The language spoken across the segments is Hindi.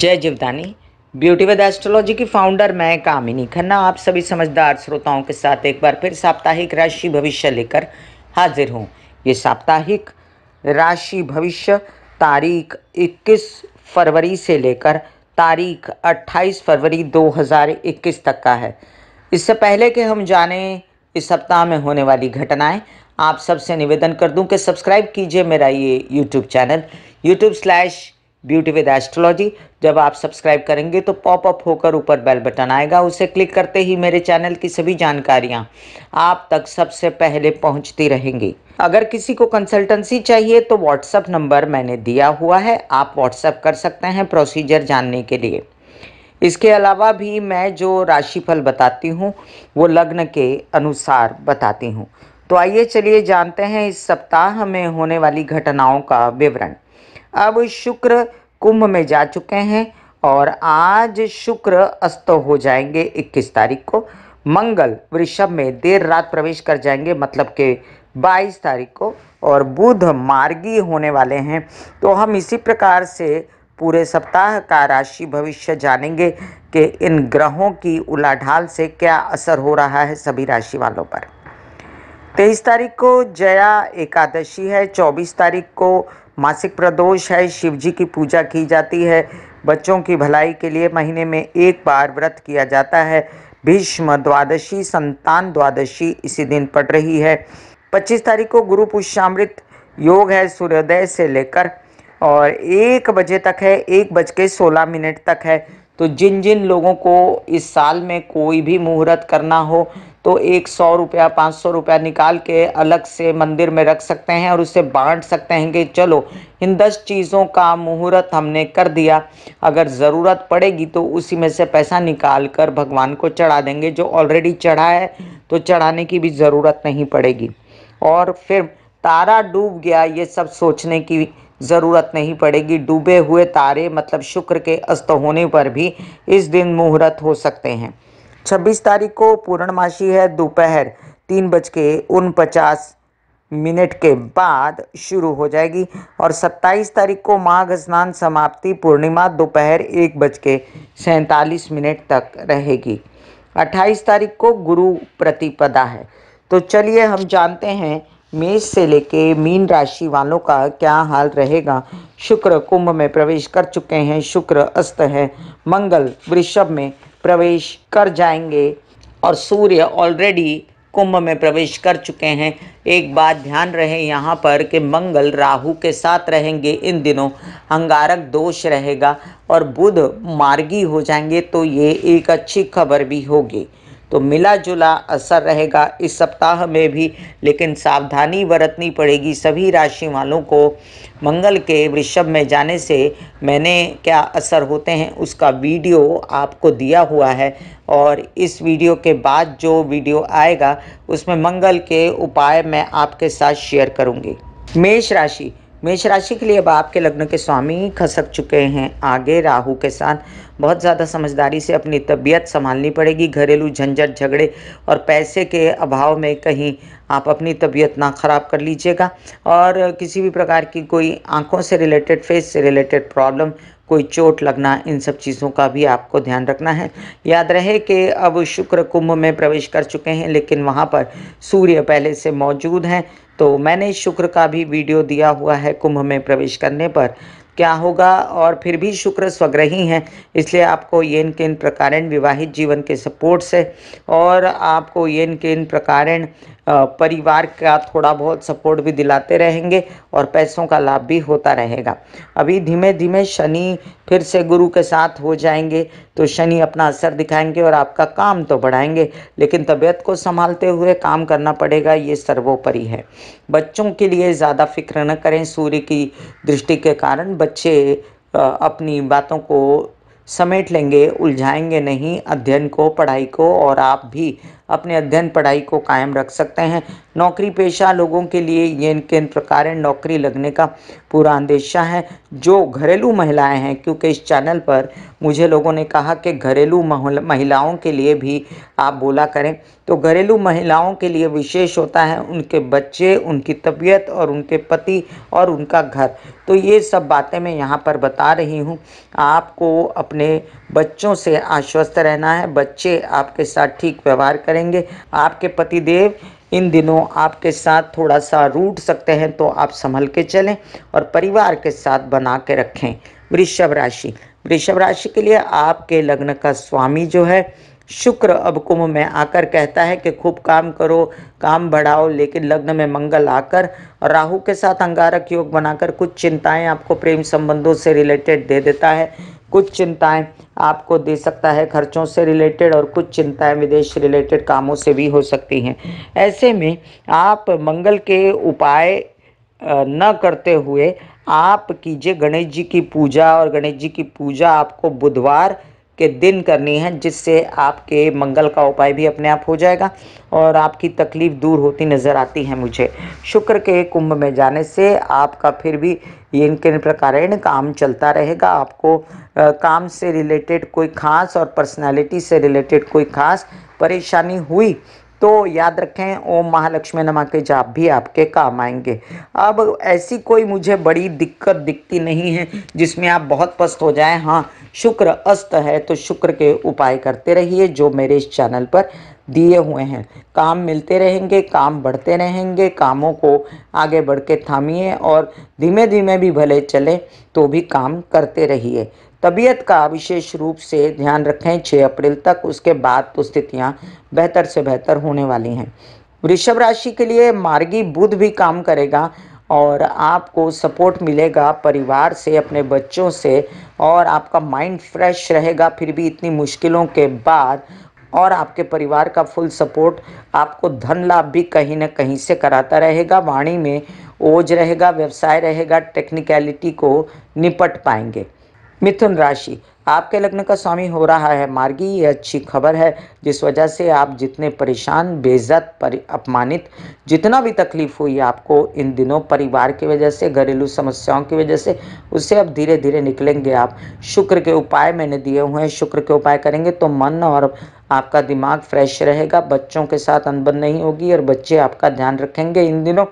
जय जीवदानी। ब्यूटी विद एस्ट्रोलॉजी की फाउंडर मैं कामिनी खन्ना आप सभी समझदार श्रोताओं के साथ एक बार फिर साप्ताहिक राशि भविष्य लेकर हाजिर हूँ। ये साप्ताहिक राशि भविष्य तारीख 21 फरवरी से लेकर तारीख 28 फरवरी 2021 तक का है। इससे पहले कि हम जाने इस सप्ताह में होने वाली घटनाएं, आप सबसे निवेदन कर दूं कि सब्सक्राइब कीजिए मेरा ये यूट्यूब चैनल YouTube/ब्यूटी विद एस्ट्रोलॉजी। जब आप सब्सक्राइब करेंगे तो पॉपअप होकर ऊपर बेल बटन आएगा, उसे क्लिक करते ही मेरे चैनल की सभी जानकारियां आप तक सबसे पहले पहुंचती रहेंगी। अगर किसी को कंसल्टेंसी चाहिए तो व्हाट्सएप नंबर मैंने दिया हुआ है, आप व्हाट्सएप कर सकते हैं प्रोसीजर जानने के लिए। इसके अलावा भी मैं जो राशिफल बताती हूँ वो लग्न के अनुसार बताती हूँ। तो आइए चलिए जानते हैं इस सप्ताह में होने वाली घटनाओं का विवरण। अब शुक्र कुंभ में जा चुके हैं और आज शुक्र अस्त हो जाएंगे 21 तारीख को। मंगल वृषभ में देर रात प्रवेश कर जाएंगे, मतलब कि 22 तारीख को, और बुध मार्गी होने वाले हैं। तो हम इसी प्रकार से पूरे सप्ताह का राशि भविष्य जानेंगे कि इन ग्रहों की उलाढाल से क्या असर हो रहा है सभी राशि वालों पर। 23 तारीख को जया एकादशी है, 24 तारीख को मासिक प्रदोष है, शिव जी की पूजा की जाती है। बच्चों की भलाई के लिए महीने में एक बार व्रत किया जाता है। भीष्म द्वादशी, संतान द्वादशी इसी दिन पड़ रही है। 25 तारीख को गुरु पुष्यामृत योग है, सूर्योदय से लेकर और 1 बजे तक है, 1:16 तक है। तो जिन जिन लोगों को इस साल में कोई भी मुहूर्त करना हो तो 100 रुपया 500 रुपया निकाल के अलग से मंदिर में रख सकते हैं और उसे बांट सकते हैं कि चलो इन 10 चीज़ों का मुहूर्त हमने कर दिया, अगर ज़रूरत पड़ेगी तो उसी में से पैसा निकाल कर भगवान को चढ़ा देंगे। जो ऑलरेडी चढ़ा है तो चढ़ाने की भी ज़रूरत नहीं पड़ेगी। और फिर तारा डूब गया ये सब सोचने की ज़रूरत नहीं पड़ेगी। डूबे हुए तारे मतलब शुक्र के अस्त होने पर भी इस दिन मुहूर्त हो सकते हैं। 26 तारीख को पूर्णमासी है, दोपहर 3:49 के बाद शुरू हो जाएगी और 27 तारीख को माघ स्नान समाप्ति पूर्णिमा दोपहर 1:47 तक रहेगी। 28 तारीख को गुरु प्रतिपदा है। तो चलिए हम जानते हैं मेष से लेके मीन राशि वालों का क्या हाल रहेगा। शुक्र कुंभ में प्रवेश कर चुके हैं, शुक्र अस्त है। मंगल वृषभ में प्रवेश कर जाएंगे और सूर्य ऑलरेडी कुंभ में प्रवेश कर चुके हैं। एक बात ध्यान रहे यहाँ पर कि मंगल राहु के साथ रहेंगे, इन दिनों अंगारक दोष रहेगा और बुध मार्गी हो जाएंगे, तो ये एक अच्छी खबर भी होगी। तो मिला जुला असर रहेगा इस सप्ताह में भी, लेकिन सावधानी बरतनी पड़ेगी सभी राशि वालों को। मंगल के वृषभ में जाने से मैंने क्या असर होते हैं उसका वीडियो आपको दिया हुआ है और इस वीडियो के बाद जो वीडियो आएगा उसमें मंगल के उपाय मैं आपके साथ शेयर करूंगी। मेष राशि के लिए अब आपके लग्न के स्वामी खसक चुके हैं आगे राहु के साथ। बहुत ज़्यादा समझदारी से अपनी तबीयत संभालनी पड़ेगी। घरेलू झंझट झगड़े और पैसे के अभाव में कहीं आप अपनी तबीयत ना ख़राब कर लीजिएगा। और किसी भी प्रकार की कोई आंखों से रिलेटेड, फेस से रिलेटेड प्रॉब्लम, कोई चोट लगना, इन सब चीज़ों का भी आपको ध्यान रखना है। याद रहे कि अब शुक्र कुंभ में प्रवेश कर चुके हैं लेकिन वहाँ पर सूर्य पहले से मौजूद हैं। तो मैंने शुक्र का भी वीडियो दिया हुआ है कुंभ में प्रवेश करने पर क्या होगा। और फिर भी शुक्र स्वग्रही हैं, इसलिए आपको येन केन प्रकारेण विवाहित जीवन के सपोर्ट से और आपको येन केन प्रकारेण परिवार का थोड़ा बहुत सपोर्ट भी दिलाते रहेंगे और पैसों का लाभ भी होता रहेगा। अभी धीमे धीमे शनि फिर से गुरु के साथ हो जाएंगे, तो शनि अपना असर दिखाएंगे और आपका काम तो बढ़ाएंगे, लेकिन तबीयत को संभालते हुए काम करना पड़ेगा, ये सर्वोपरि है। बच्चों के लिए ज़्यादा फिक्र न करें, सूर्य की दृष्टि के कारण बच्चे अपनी बातों को समेट लेंगे, उलझाएंगे नहीं अध्ययन को, पढ़ाई को, और आप भी अपने अध्ययन पढ़ाई को कायम रख सकते हैं। नौकरी पेशा लोगों के लिए ये किन प्रकार नौकरी लगने का पूरा अंदेशा है। जो घरेलू महिलाएं हैं, क्योंकि इस चैनल पर मुझे लोगों ने कहा कि घरेलू महिलाओं के लिए भी आप बोला करें, तो घरेलू महिलाओं के लिए विशेष होता है उनके बच्चे, उनकी तबीयत और उनके पति और उनका घर। तो ये सब बातें मैं यहाँ पर बता रही हूँ। आपको अपने बच्चों से आश्वस्त रहना है, बच्चे आपके साथ ठीक व्यवहार करेंगे। आपके पतिदेव इन दिनों आपके साथ थोड़ा सा रूठ सकते हैं, तो आप संभल के चलें और परिवार के साथ बना के रखें। वृषभ राशि के लिए आपके लग्न का स्वामी जो है शुक्र अब कुंभ में आकर कहता है कि खूब काम करो, काम बढ़ाओ, लेकिन लग्न में मंगल आकर और राहु के साथ अंगारक योग बनाकर कुछ चिंताएं आपको प्रेम संबंधों से रिलेटेड दे देता है, कुछ चिंताएं आपको दे सकता है खर्चों से रिलेटेड, और कुछ चिंताएं विदेश रिलेटेड कामों से भी हो सकती हैं। ऐसे में आप मंगल के उपाय न करते हुए आप कीजिए गणेश जी की पूजा, और गणेश जी की पूजा आपको बुधवार के दिन करनी है, जिससे आपके मंगल का उपाय भी अपने आप हो जाएगा और आपकी तकलीफ दूर होती नज़र आती है मुझे। शुक्र के कुंभ में जाने से आपका फिर भी इन किन प्रकार काम चलता रहेगा। आपको काम से रिलेटेड कोई खास और पर्सनालिटी से रिलेटेड कोई खास परेशानी हुई तो याद रखें ओम महालक्ष्मी नमः के जाप भी आपके काम आएंगे। अब ऐसी कोई मुझे बड़ी दिक्कत दिखती नहीं है जिसमें आप बहुत पस्त हो जाएं। हाँ, शुक्र अस्त है तो शुक्र के उपाय करते रहिए जो मेरे इस चैनल पर दिए हुए हैं। काम मिलते रहेंगे, काम बढ़ते रहेंगे, कामों को आगे बढ़ के थामिए और धीमे धीमे भी भले चले तो भी काम करते रहिए। तबीयत का विशेष रूप से ध्यान रखें 6 अप्रैल तक, उसके बाद तो स्थितियां बेहतर से बेहतर होने वाली हैं। वृषभ राशि के लिए मार्गी बुध भी काम करेगा और आपको सपोर्ट मिलेगा परिवार से, अपने बच्चों से, और आपका माइंड फ्रेश रहेगा फिर भी इतनी मुश्किलों के बाद, और आपके परिवार का फुल सपोर्ट आपको धन लाभ भी कहीं ना कहीं से कराता रहेगा। वाणी में ओज रहेगा, व्यवसाय रहेगा, टेक्निकलिटी को निपट पाएंगे। मिथुन राशि, आपके लग्न का स्वामी हो रहा है मार्गी, ये अच्छी खबर है जिस वजह से आप जितने परेशान, बेइज्जत, अपमानित, जितना भी तकलीफ हुई आपको इन दिनों परिवार की वजह से, घरेलू समस्याओं की वजह से, उससे अब धीरे धीरे निकलेंगे आप। शुक्र के उपाय मैंने दिए हुए हैं, शुक्र के उपाय करेंगे तो मन और आपका दिमाग फ्रेश रहेगा, बच्चों के साथ अनबन नहीं होगी और बच्चे आपका ध्यान रखेंगे। इन दिनों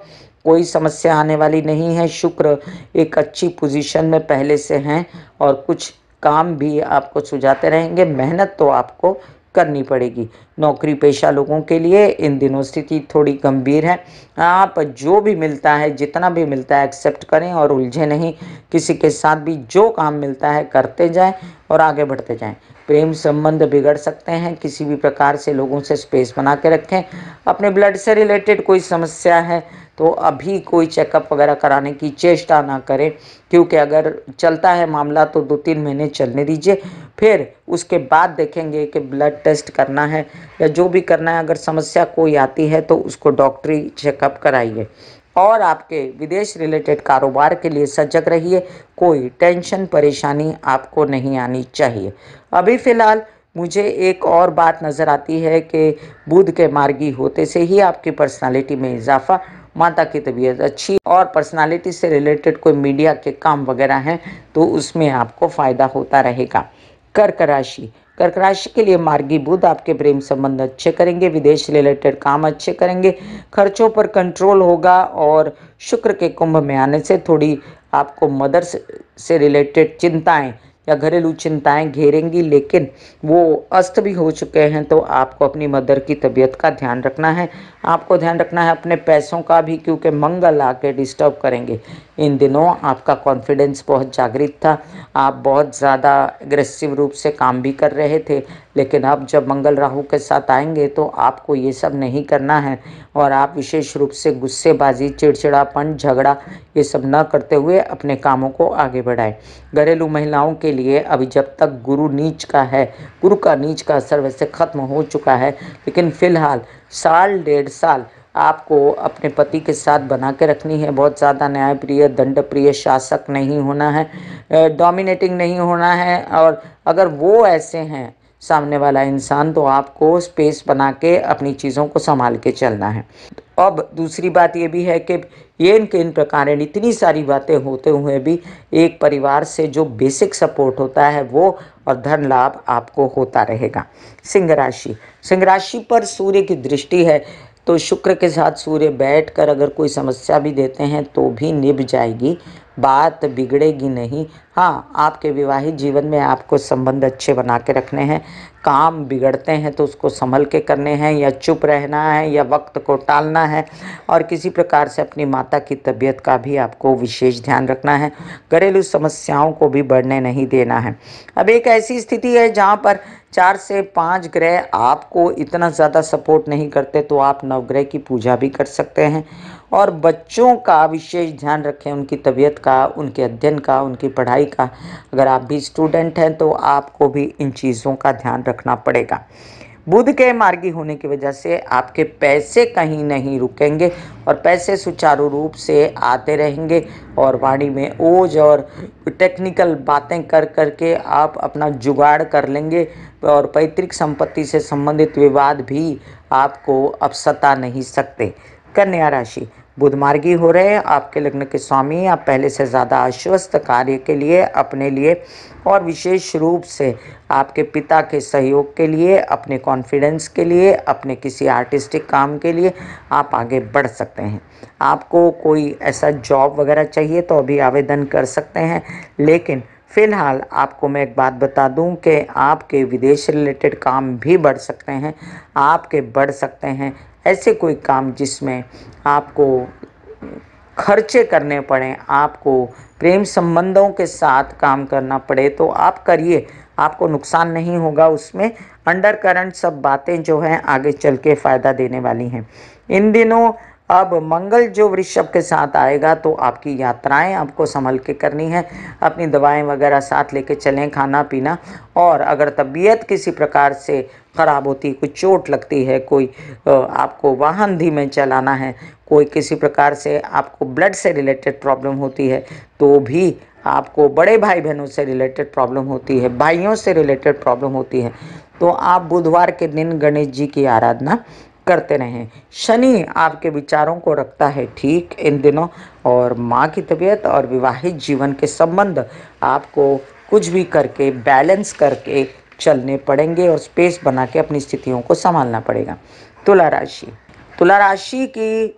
कोई समस्या आने वाली नहीं है। शुक्र एक अच्छी पोजीशन में पहले से हैं और कुछ काम भी आपको सुझाते रहेंगे। मेहनत तो आपको करनी पड़ेगी। नौकरी पेशा लोगों के लिए इन दिनों स्थिति थोड़ी गंभीर है। आप जो भी मिलता है, जितना भी मिलता है एक्सेप्ट करें और उलझे नहीं। किसी के साथ भी जो काम मिलता है करते जाएं और आगे बढ़ते जाएं। प्रेम संबंध बिगड़ सकते हैं, किसी भी प्रकार से लोगों से स्पेस बना के रखें। अपने ब्लड से रिलेटेड कोई समस्या है तो अभी कोई चेकअप वगैरह कराने की चेष्टा ना करें, क्योंकि अगर चलता है मामला तो 2-3 महीने चलने दीजिए, फिर उसके बाद देखेंगे कि ब्लड टेस्ट करना है या जो भी करना है। अगर समस्या कोई आती है तो उसको डॉक्टरी चेकअप कराइए। और आपके विदेश रिलेटेड कारोबार के लिए सजग रहिए, कोई टेंशन परेशानी आपको नहीं आनी चाहिए। अभी फ़िलहाल मुझे एक और बात नज़र आती है कि बुध के मार्गी होते से ही आपकी पर्सनालिटी में इजाफा, माता की तबीयत अच्छी, और पर्सनालिटी से रिलेटेड कोई मीडिया के काम वगैरह हैं तो उसमें आपको फ़ायदा होता रहेगा। कर्क राशि के लिए मार्गी बुध आपके प्रेम संबंध अच्छे करेंगे, विदेश रिलेटेड काम अच्छे करेंगे, खर्चों पर कंट्रोल होगा, और शुक्र के कुंभ में आने से थोड़ी आपको मदर से रिलेटेड चिंताएं या घरेलू चिंताएं घेरेंगी, लेकिन वो अस्त भी हो चुके हैं। तो आपको अपनी मदर की तबीयत का ध्यान रखना है। आपको ध्यान रखना है अपने पैसों का भी, क्योंकि मंगल आके डिस्टर्ब करेंगे। इन दिनों आपका कॉन्फिडेंस बहुत जागृत था, आप बहुत ज़्यादा एग्रेसिव रूप से काम भी कर रहे थे, लेकिन अब जब मंगल राहु के साथ आएंगे तो आपको ये सब नहीं करना है, और आप विशेष रूप से गुस्सेबाजी, चिड़चिड़ापन, झगड़ा ये सब न करते हुए अपने कामों को आगे बढ़ाएं। घरेलू महिलाओं के लिए अभी जब तक गुरु नीच का है, गुरु का नीच का असर वैसे खत्म हो चुका है, लेकिन फिलहाल 1.5 साल आपको अपने पति के साथ बना के रखनी है। बहुत ज़्यादा न्यायप्रिय, दंडप्रिय, शासक नहीं होना है, डोमिनेटिंग नहीं होना है, और अगर वो ऐसे हैं सामने वाला इंसान, तो आपको स्पेस बना के अपनी चीज़ों को संभाल के चलना है। अब दूसरी बात ये भी है कि ये इन प्रकार इतनी सारी बातें होते हुए भी एक परिवार से जो बेसिक सपोर्ट होता है वो और धन लाभ आपको होता रहेगा। सिंह राशि पर सूर्य की दृष्टि है, तो शुक्र के साथ सूर्य बैठकर अगर कोई समस्या भी देते हैं तो भी निभ जाएगी, बात बिगड़ेगी नहीं। हाँ, आपके विवाहित जीवन में आपको संबंध अच्छे बना के रखने हैं। काम बिगड़ते हैं तो उसको संभल के करने हैं, या चुप रहना है, या वक्त को टालना है। और किसी प्रकार से अपनी माता की तबीयत का भी आपको विशेष ध्यान रखना है। घरेलू समस्याओं को भी बढ़ने नहीं देना है। अब एक ऐसी स्थिति है जहाँ पर 4 से 5 ग्रह आपको इतना ज़्यादा सपोर्ट नहीं करते, तो आप नवग्रह की पूजा भी कर सकते हैं। और बच्चों का विशेष ध्यान रखें, उनकी तबीयत का, उनके अध्ययन का, उनकी पढ़ाई का। अगर आप भी स्टूडेंट हैं तो आपको भी इन चीज़ों का ध्यान रखना पड़ेगा। बुध के मार्गी होने की वजह से आपके पैसे कहीं नहीं रुकेंगे और पैसे सुचारू रूप से आते रहेंगे, और वाणी में ओज और टेक्निकल बातें कर करके आप अपना जुगाड़ कर लेंगे, और पैतृक संपत्ति से संबंधित विवाद भी आपको अब सता नहीं सकते। कन्या राशि, बुध मार्गी हो रहे हैं आपके लग्न के स्वामी। आप पहले से ज़्यादा आश्वस्त कार्य के लिए, अपने लिए, और विशेष रूप से आपके पिता के सहयोग के लिए, अपने कॉन्फिडेंस के लिए, अपने किसी आर्टिस्टिक काम के लिए आप आगे बढ़ सकते हैं। आपको कोई ऐसा जॉब वगैरह चाहिए तो अभी आवेदन कर सकते हैं, लेकिन फ़िलहाल आपको मैं एक बात बता दूं कि आपके विदेश रिलेटेड काम भी बढ़ सकते हैं। आपके बढ़ सकते हैं ऐसे कोई काम जिसमें आपको खर्चे करने पड़ें, आपको प्रेम संबंधों के साथ काम करना पड़े, तो आप करिए, आपको नुकसान नहीं होगा उसमें। अंडर करंट सब बातें जो हैं आगे चल के फ़ायदा देने वाली हैं। इन दिनों अब मंगल जो वृषभ के साथ आएगा, तो आपकी यात्राएं आपको संभल के करनी है। अपनी दवाएं वगैरह साथ लेके चलें, खाना पीना। और अगर तबीयत किसी प्रकार से ख़राब होती, कोई चोट लगती है, कोई आपको वाहन धीमे चलाना है, कोई किसी प्रकार से आपको ब्लड से रिलेटेड प्रॉब्लम होती है, तो भी आपको बड़े भाई बहनों से रिलेटेड प्रॉब्लम होती है, भाइयों से रिलेटेड प्रॉब्लम होती है, तो आप बुधवार के दिन गणेश जी की आराधना करते रहें। शनि आपके विचारों को रखता है ठीक इन दिनों, और माँ की तबीयत और विवाहित जीवन के संबंध आपको कुछ भी करके बैलेंस करके चलने पड़ेंगे, और स्पेस बना के अपनी स्थितियों को संभालना पड़ेगा। तुला राशि की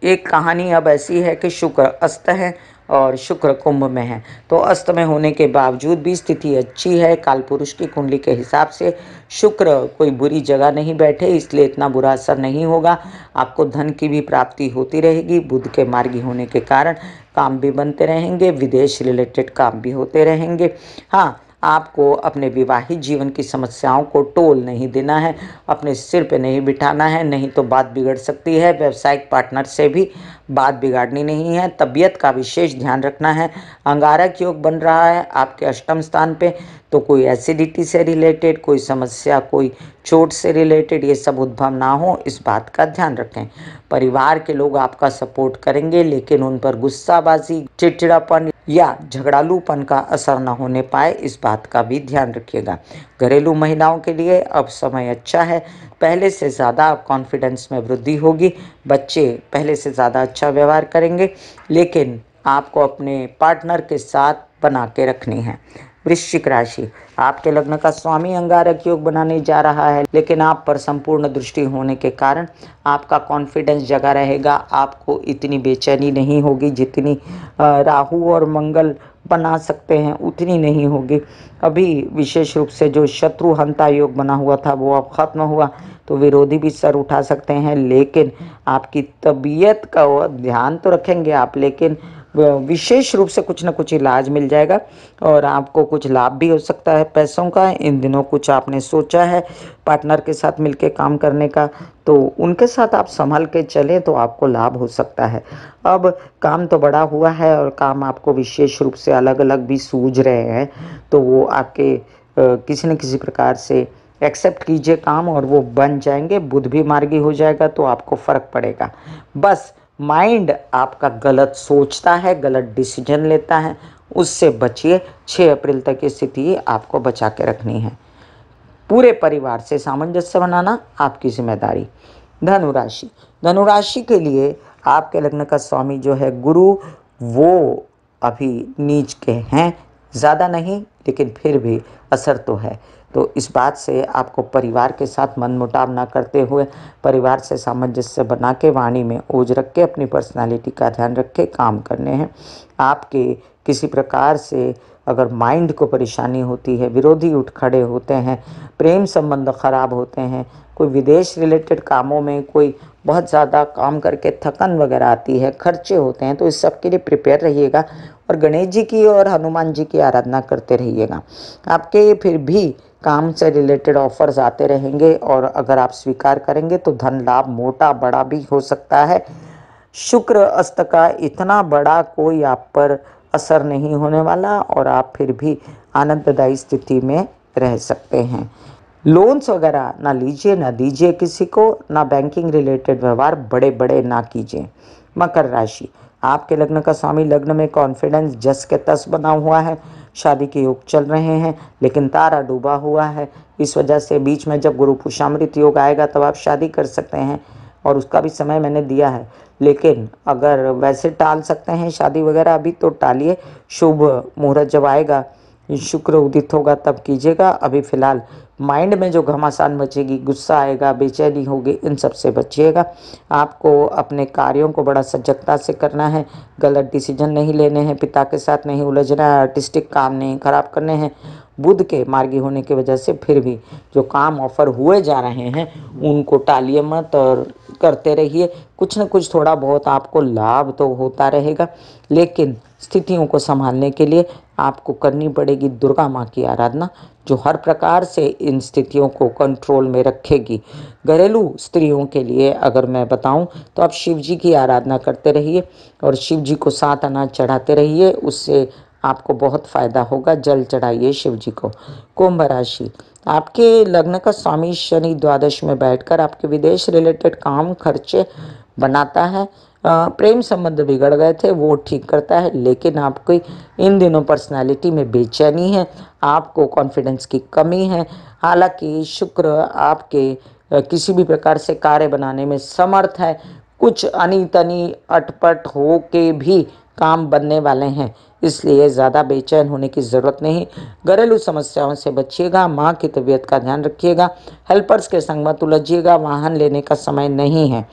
एक कहानी अब ऐसी है कि शुक्र अस्त है और शुक्र कुंभ में है, तो अस्त में होने के बावजूद भी स्थिति अच्छी है। कालपुरुष की कुंडली के हिसाब से शुक्र कोई बुरी जगह नहीं बैठे, इसलिए इतना बुरा असर नहीं होगा। आपको धन की भी प्राप्ति होती रहेगी। बुध के मार्गी होने के कारण काम भी बनते रहेंगे, विदेश रिलेटेड काम भी होते रहेंगे। हाँ, आपको अपने विवाहित जीवन की समस्याओं को टोल नहीं देना है, अपने सिर पे नहीं बिठाना है, नहीं तो बात बिगड़ सकती है। व्यावसायिक पार्टनर से भी बात बिगाड़नी नहीं है। तबीयत का विशेष ध्यान रखना है। अंगारक योग बन रहा है आपके अष्टम स्थान पे, तो कोई एसिडिटी से रिलेटेड कोई समस्या, कोई चोट से रिलेटेड ये सब उद्भव ना हो, इस बात का ध्यान रखें। परिवार के लोग आपका सपोर्ट करेंगे, लेकिन उन पर गुस्साबाजी, चिड़चिड़ापन या झगड़ालूपन का असर न होने पाए, इस बात का भी ध्यान रखिएगा। घरेलू महिलाओं के लिए अब समय अच्छा है। पहले से ज़्यादा कॉन्फिडेंस में वृद्धि होगी। बच्चे पहले से ज़्यादा अच्छा व्यवहार करेंगे, लेकिन आपको अपने पार्टनर के साथ बना के रखनी है। वृश्चिक राशि, आपके लग्न का स्वामी अंगारक योग बनाने जा रहा है, लेकिन आप पर संपूर्ण दृष्टि होने के कारण आपका कॉन्फिडेंस जगा रहेगा। आपको इतनी बेचैनी नहीं होगी जितनी राहु और मंगल बना सकते हैं, उतनी नहीं होगी। अभी विशेष रूप से जो शत्रु हंता योग बना हुआ था वो अब खत्म हुआ, तो विरोधी भी सर उठा सकते हैं, लेकिन आपकी तबीयत का ध्यान तो रखेंगे आप, लेकिन विशेष रूप से कुछ ना कुछ इलाज मिल जाएगा, और आपको कुछ लाभ भी हो सकता है पैसों का। इन दिनों कुछ आपने सोचा है पार्टनर के साथ मिलके काम करने का, तो उनके साथ आप संभल के चलें तो आपको लाभ हो सकता है। अब काम तो बड़ा हुआ है, और काम आपको विशेष रूप से अलग अलग भी सूझ रहे हैं, तो वो आपके किसी न किसी प्रकार से एक्सेप्ट कीजिए काम, और वो बन जाएंगे। बुध भी मार्गी हो जाएगा तो आपको फ़र्क पड़ेगा। बस माइंड आपका गलत सोचता है, गलत डिसीजन लेता है, उससे बचिए। 6 अप्रैल तक की स्थिति आपको बचा के रखनी है। पूरे परिवार से सामंजस्य बनाना आपकी जिम्मेदारी। धनुराशि, धनुराशि के लिए आपके लग्न का स्वामी जो है गुरु, वो अभी नीच के हैं, ज़्यादा नहीं लेकिन फिर भी असर तो है। तो इस बात से आपको परिवार के साथ मनमुटाव ना करते हुए परिवार से सामंजस्य बना के वाणी में ओज रख के अपनी पर्सनालिटी का ध्यान रख के काम करने हैं। आपके किसी प्रकार से अगर माइंड को परेशानी होती है, विरोधी उठ खड़े होते हैं, प्रेम संबंध खराब होते हैं, कोई विदेश रिलेटेड कामों में कोई बहुत ज़्यादा काम करके थकन वगैरह आती है, खर्चे होते हैं, तो इस सब के लिए प्रिपेयर रहिएगा और गणेश जी की और हनुमान जी की आराधना करते रहिएगा। आपके फिर भी काम से रिलेटेड ऑफर्स आते रहेंगे और अगर आप स्वीकार करेंगे तो धन लाभ मोटा बड़ा भी हो सकता है। शुक्र अस्त का इतना बड़ा कोई आप पर असर नहीं होने वाला और आप फिर भी आनंददायी स्थिति में रह सकते हैं। लोन्स वगैरह ना लीजिए ना दीजिए किसी को, ना बैंकिंग रिलेटेड व्यवहार बड़े बड़े ना कीजिए। मकर राशि, आपके लग्न का स्वामी लग्न में कॉन्फिडेंस जस के तस बना हुआ है, शादी के योग चल रहे हैं लेकिन तारा डूबा हुआ है। इस वजह से बीच में जब गुरु पुष्यामृत योग आएगा तब आप शादी कर सकते हैं और उसका भी समय मैंने दिया है, लेकिन अगर वैसे टाल सकते हैं शादी वगैरह अभी तो टालिए। शुभ मुहूर्त जब आएगा, शुक्र उदित होगा तब कीजिएगा। अभी फिलहाल माइंड में जो घमासान मचेगी, गुस्सा आएगा, बेचैनी होगी, इन सब से बचिएगा। आपको अपने कार्यों को बड़ा सजगता से करना है, गलत डिसीजन नहीं लेने हैं, पिता के साथ नहीं उलझना है, आर्टिस्टिक काम नहीं खराब करने हैं। बुध के मार्गी होने की वजह से फिर भी जो काम ऑफर हुए जा रहे हैं उनको टालिए मत और करते रहिए। कुछ न कुछ थोड़ा बहुत आपको लाभ तो होता रहेगा, लेकिन स्थितियों को संभालने के लिए आपको करनी पड़ेगी दुर्गा माँ की आराधना, जो हर प्रकार से इन स्थितियों को कंट्रोल में रखेगी। घरेलू स्त्रियों के लिए अगर मैं बताऊं तो आप शिव जी की आराधना करते रहिए और शिव जी को 7 अनाज चढ़ाते रहिए, उससे आपको बहुत फायदा होगा। जल चढ़ाइए शिव जी को। कुंभ राशि, आपके लग्न का स्वामी शनि द्वादश में बैठकर आपके विदेश रिलेटेड काम खर्चे बनाता है। प्रेम संबंध बिगड़ गए थे वो ठीक करता है, लेकिन आपकी इन दिनों पर्सनालिटी में बेचैनी है, आपको कॉन्फिडेंस की कमी है। हालांकि शुक्र आपके किसी भी प्रकार से कार्य बनाने में समर्थ है। कुछ अनी तनी अटपट हो के भी काम बनने वाले हैं, इसलिए ज़्यादा बेचैन होने की ज़रूरत नहीं। घरेलू समस्याओं से बचिएगा, माँ की तबीयत का ध्यान रखिएगा, हेल्पर्स के संग मत उलझिएगा, वाहन लेने का समय नहीं है।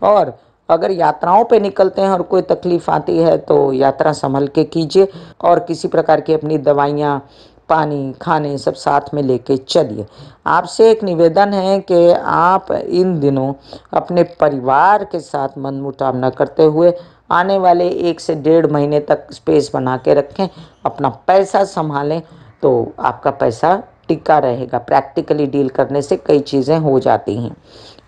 और अगर यात्राओं पे निकलते हैं और कोई तकलीफ आती है तो यात्रा संभल के कीजिए और किसी प्रकार की अपनी दवाइयाँ, पानी, खाने सब साथ में लेके चलिए। आपसे एक निवेदन है कि आप इन दिनों अपने परिवार के साथ मनमुटाव न करते हुए आने वाले 1 से 1.5 महीने तक स्पेस बना के रखें, अपना पैसा संभालें तो आपका पैसा टिका रहेगा। प्रैक्टिकली डील करने से कई चीज़ें हो जाती हैं।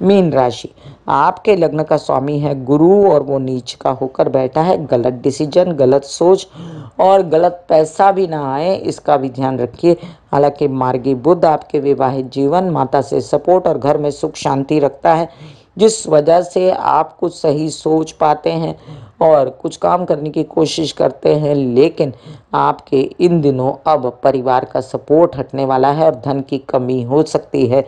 मीन राशि, आपके लग्न का स्वामी है गुरु और वो नीच का होकर बैठा है। गलत डिसीजन, गलत सोच और गलत पैसा भी ना आए इसका भी ध्यान रखिए। हालांकि मार्गी बुध आपके विवाहित जीवन, माता से सपोर्ट और घर में सुख शांति रखता है, जिस वजह से आप कुछ सही सोच पाते हैं और कुछ काम करने की कोशिश करते हैं, लेकिन आपके इन दिनों अब परिवार का सपोर्ट हटने वाला है और धन की कमी हो सकती है,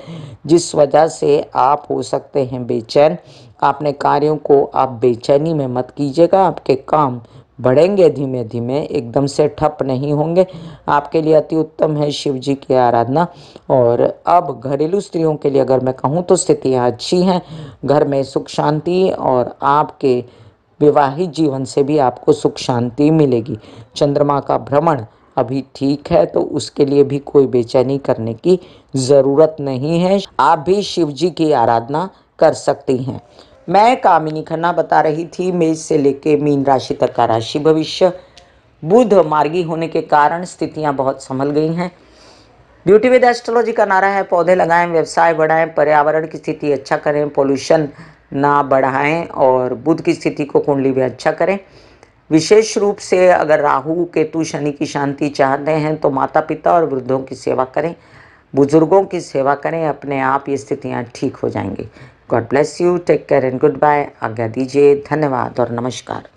जिस वजह से आप हो सकते हैं बेचैन। अपने कार्यों को आप बेचैनी में मत कीजिएगा, आपके काम बढ़ेंगे धीमे धीमे, एकदम से ठप नहीं होंगे। आपके लिए अति उत्तम है शिव जी की आराधना। और अब घरेलू स्त्रियों के लिए अगर मैं कहूँ तो स्थितियाँ अच्छी हैं, घर में सुख शांति और आपके विवाहित जीवन से भी आपको सुख शांति मिलेगी। चंद्रमा का भ्रमण अभी ठीक है तो उसके लिए भी कोई बेचैनी करने की ज़रूरत नहीं है। आप भी शिव जी की आराधना कर सकती हैं। मैं कामिनी खन्ना बता रही थी मेष से लेके मीन राशि तक का राशि भविष्य। बुध मार्गी होने के कारण स्थितियां बहुत संभल गई हैं। ब्यूटी विद एस्ट्रोलॉजी का नारा है पौधे लगाएं, व्यवसाय बढ़ाएं, पर्यावरण की स्थिति अच्छा करें, पोल्यूशन ना बढ़ाएं और बुध की स्थिति को कुंडली में अच्छा करें। विशेष रूप से अगर राहु केतु शनि की शांति चाहते हैं तो माता पिता और वृद्धों की सेवा करें, बुजुर्गों की सेवा करें, अपने आप ये स्थितियाँ ठीक हो जाएंगी। God bless you, take care and good bye. आज्ञा दीजिए, धन्यवाद और नमस्कार।